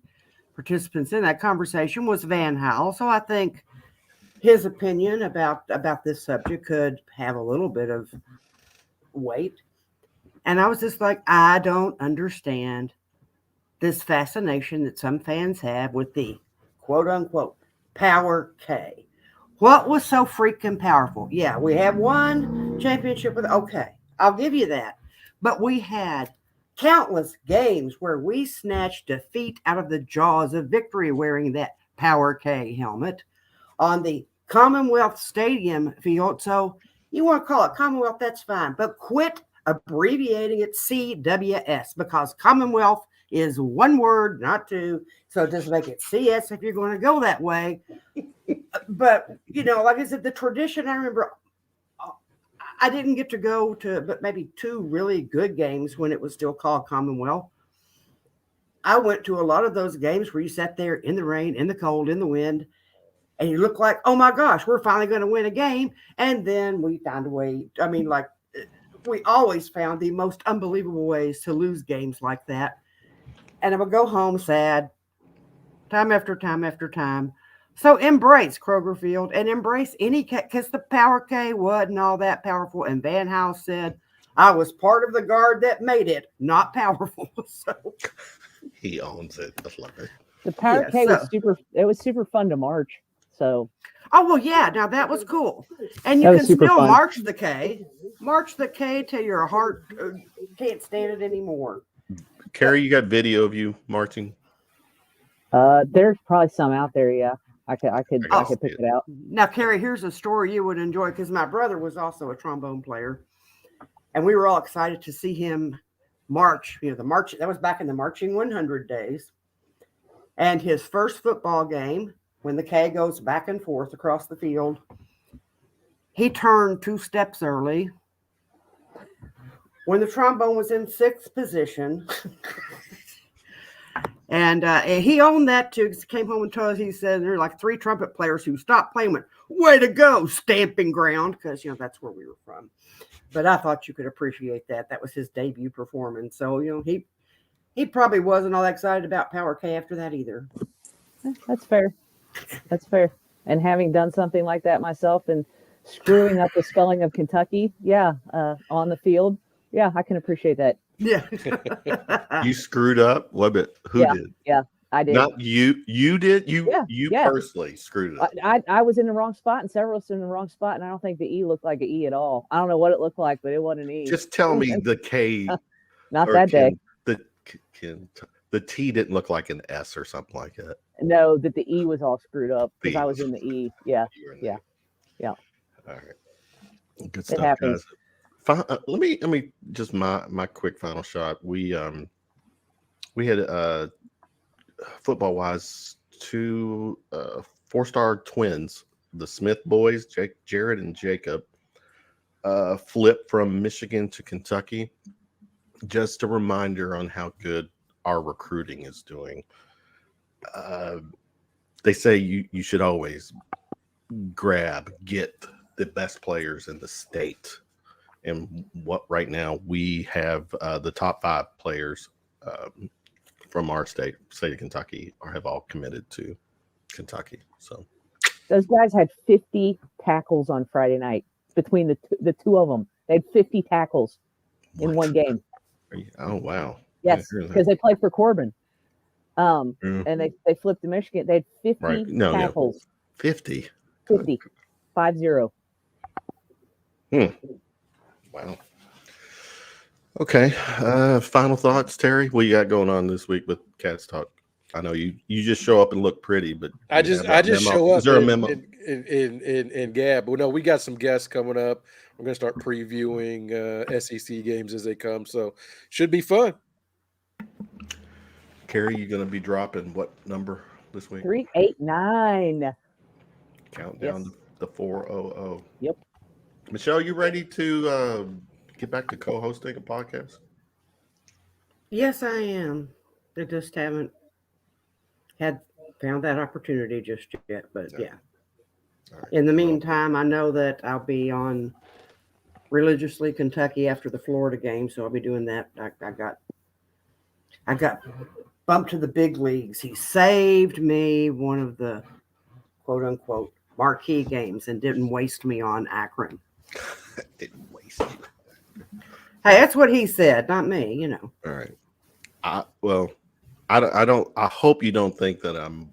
participants in that conversation was Van Hale. So I think his opinion about this subject could have a little bit of weight. And I was just like, I don't understand this fascination that some fans have with the quote unquote Power K. What was so freaking powerful? Yeah, we have one championship with, okay, I'll give you that. But we had countless games where we snatched defeat out of the jaws of victory wearing that Power K helmet on the Commonwealth Stadium field. So you want to call it Commonwealth, that's fine. But quit abbreviating it CWS, because Commonwealth is one word, not two. So just make it CS if you're going to go that way. But, like I said, the tradition, I remember I didn't get to go to but maybe two really good games when it was still called Commonwealth. I went to a lot of those games where you sat there in the rain, in the cold, in the wind, and you look like, oh my gosh, we're finally going to win a game. And then we found a way. I mean, like, we always found the most unbelievable ways to lose games like that. And I would go home sad, time after time after time. So embrace Kroger Field and embrace any, because the Power K wasn't all that powerful. And Van Hale said, I was part of the guard that made it not powerful. So he owns it. I love it. The Power K was super fun to march. So oh well, yeah. Now that was cool, and you can still march the K till your heart can't stand it anymore. Carrie, you got video of you marching? There's probably some out there. Yeah, I could pick it out. Now, Carrie, here's a story you would enjoy, because my brother was also a trombone player, and we were all excited to see him march. The march that was back in the marching 100 days, and his first football game, when the K goes back and forth across the field, he turned 2 steps early. When the trombone was in 6th position, and he owned that too, because he came home and told us, he said, there are like 3 trumpet players who stopped playing, went, way to go, stamping ground, because, that's where we were from. But I thought you could appreciate that. That was his debut performance. So, he probably wasn't all excited about Power K after that either. That's fair. That's fair. And having done something like that myself and screwing up the spelling of Kentucky, on the field, I can appreciate that. Yeah. You screwed up? What? But who did? Yeah, I did. Not you. You did? You personally screwed up. I was in the wrong spot, and several of us in the wrong spot, and I don't think the E looked like an E at all. I don't know what it looked like, but it wasn't an E. Just tell me the K. Not that day. The T didn't look like an S or something like that. No, that the E was all screwed up because I was in the E. Yeah. All right. Good stuff, happens. Guys. Let me just my quick final shot. We had football wise 2 4-star twins the Smith boys, Jared and Jacob, flipped from Michigan to Kentucky. Just a reminder on how good our recruiting is doing. They say you should always get the best players in the state. And what right now we have the top 5 players from our state of Kentucky have all committed to Kentucky. So those guys had 50 tackles on Friday night between the two of them. They had 50 tackles in one game. Oh wow! Yes, because they play for Corbin. And they flipped to Michigan. They had 50 tackles. 50. 50. 50. Wow. Okay. Final thoughts, Terry. What you got going on this week with Cats Talk? I know you just show up and look pretty, but I just show up. Is there a memo? In Gab? Well, no, we got some guests coming up. We're gonna start previewing SEC games as they come, so should be fun. Carrie, you gonna be dropping what number this week? 389. Countdown to the 400. Yep. Michele, you ready to get back to co-hosting a podcast? Yes, I am. I just haven't found that opportunity just yet, but yeah. Right. In the meantime, I know that I'll be on Religiously Kentucky after the Florida game, so I'll be doing that. I got bumped to the big leagues. He saved me one of the quote unquote marquee games and didn't waste me on Akron. Didn't waste you. Hey, that's what he said, not me, you know. All right. I hope you don't think that I'm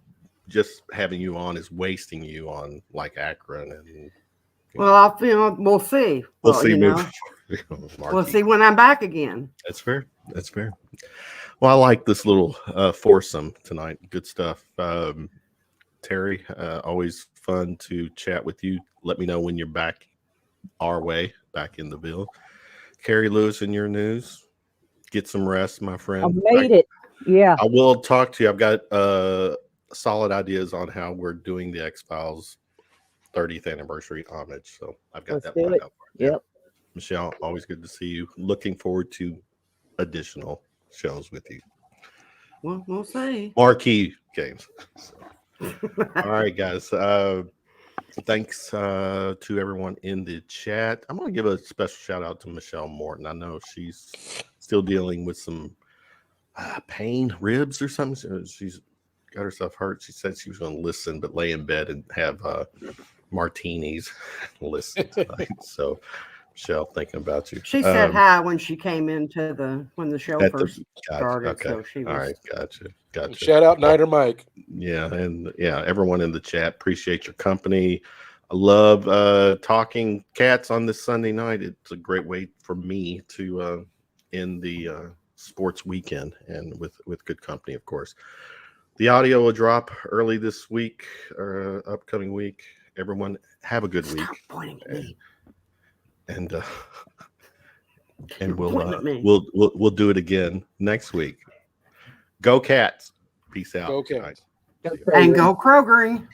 just having you on is wasting you on like Akron and. Well, we'll see. We'll see. We'll see when I'm back again. That's fair. Well, I like this little foursome tonight. Good stuff. Terry, always fun to chat with you. Let me know when you're back our way, back in the Ville. Carrie Lewis, in your news. Get some rest, my friend. I made it. Yeah. I will talk to you. I've got solid ideas on how we're doing the X-Files 30th anniversary homage. So I've got that lined up. Yep. Michele, always good to see you. Looking forward to additional shows with you. Well, we'll see. Marquee games. All right, guys. Thanks to everyone in the chat. I'm going to give a special shout out to Michele Morton. I know she's still dealing with some pain, ribs or something. She's got herself hurt. She said she was going to listen, but lay in bed and have martinis and listen tonight. So, Michele, thinking about you. She said hi when she came into when the show first started. Okay. So she was. All right, gotcha. Shout out Niter Mike. Yeah, and everyone in the chat, appreciate your company. I love talking Cats on this Sunday night. It's a great way for me to end the sports weekend and with good company, of course. The audio will drop early this week or upcoming week. Everyone have a good week. Stop pointing at me. And we'll do it again next week. Go Cats. Peace out. Go Cats. Go And go Kroger.